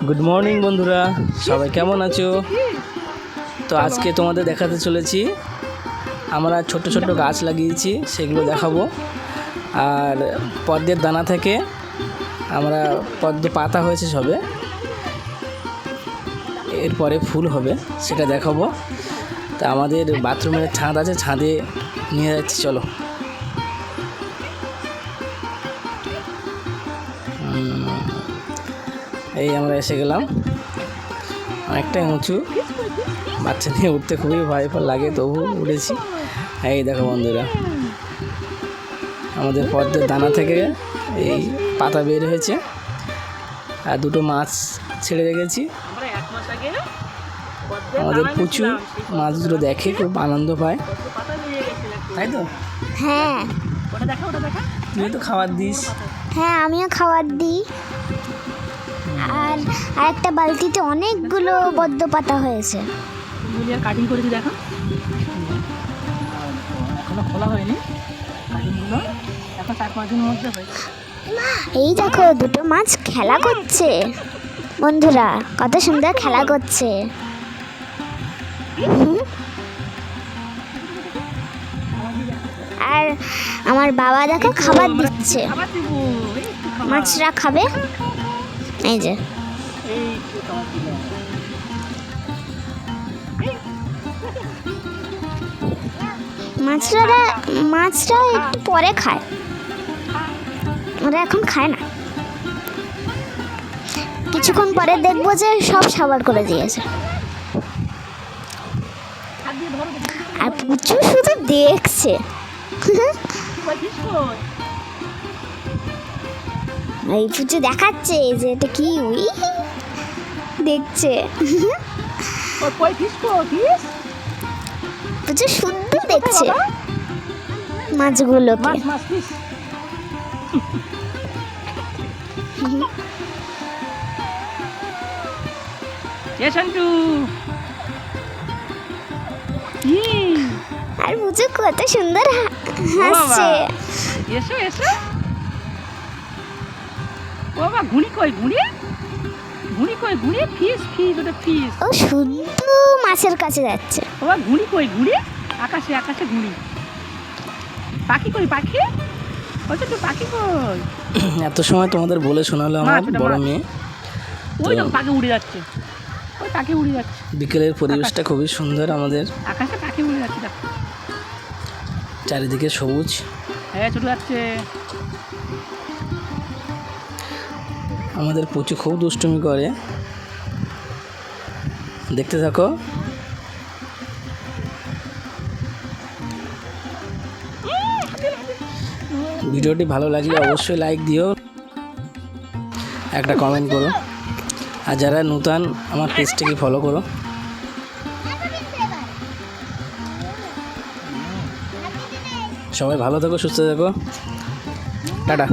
Good morning বন্ধুরা, সবাই কেমন আছো? তো আজকে তোমাদের দেখাতে চলেছি আমরা ছোট ছোট গাছ লাগিয়েছি, সেগুলো দেখাবো। আর পদ্মের দানা থেকে আমরা পদ্ম পাতা হয়েছে সবে, এরপরে ফুল হবে, সেটা দেখাবো। তা আমাদের বাথরুমের ছাদ আছে, ছাদে নিয়ে যাচ্ছি, চলো। এই আমরা এসে গেলাম, অনেকটাই উঁচু, বাচ্চা নিয়ে উঠতে খুবই ভয় লাগে, তবু উঠেছি। এই দেখো বন্ধুরা, আমাদের পদ্মের দানা থেকে এই পাতা বের হয়েছে, আর দুটো মাছ ছেড়ে রেখেছি। আমাদের প্রচুর মাছগুলো দেখে খুব আনন্দ পায়, তাই তো? হ্যাঁ, তুই তো খাবার দিস। হ্যাঁ আমিও খাবার দিই। আর একটা বালতিতে অনেকগুলো পদ্ম পাতা হয়েছে। কাটিং করেছি, দেখো এখনো খোলা হয়নি, কাটিংগুলো এখন 4-5 দিনের মধ্যে হয়েছে। এই দেখো, দুটো মাছ খেলা করছে বন্ধুরা, কত সুন্দর খেলা করছে। আর আমার বাবা দেখো খাবার দিচ্ছে, আবার দিব, এই তো খাবার। মাছরা খাবে। এই যে এই তো খাবার দিলাম। মাছরা একটু পরে খায়, ওরা এখন খায় না। কিছুক্ষণ পরে দেখবো যে সব সাবার করে দিয়েছে। আর পুচু শুধু দেখছে। এই পুচু দেখাচ্ছে যে এটা কি, উই দেখছে। পুচু শুধু দেখছে মাছগুলোকে। মাছ ফিশ। এ সন্টু, আর পুচু কত সুন্দর হাসছে। এসো এসো। ও বাবা, ঘুড়ি কই, ঘুড়ি ঘুড়ি কই, ঘুড়ি ফিশ ফিশ, ওটা ফিশ। ও শুধু মাছের কাছে যাচ্ছে। ও বাবা, ঘুড়ি কই, ঘুড়ি আকাশে আকাশে ঘুড়ি। পাখি কই, পাখি ওই তো পাখি কই। এত সময় তোমাদের বলে শোনালো আমার মাছ, ওটা বড় মাছ। মেয়ে। ওই তো পাখি উড়ে যাচ্ছে, ওই পাখি উড়ে যাচ্ছে, বিকেলের পরিবেশটা খুবই সুন্দর, আমাদের আকাশে পাখি উড়ে যাচ্ছে, দেখো। চারিদিকে সবুজ। হ্যাঁ, ছোট যাচ্ছে। আমাদের পুচু খুব দুষ্টুমি করে, দেখতে থাকো। ভিডিওটি ভালো লাগলে অবশ্যই লাইক দিও, একটা কমেন্ট করো, আর যারা নতুন আমার পেজটাকে ফলো করো। সবাই ভালো থাকো, সুস্থ থাকো, টাটা।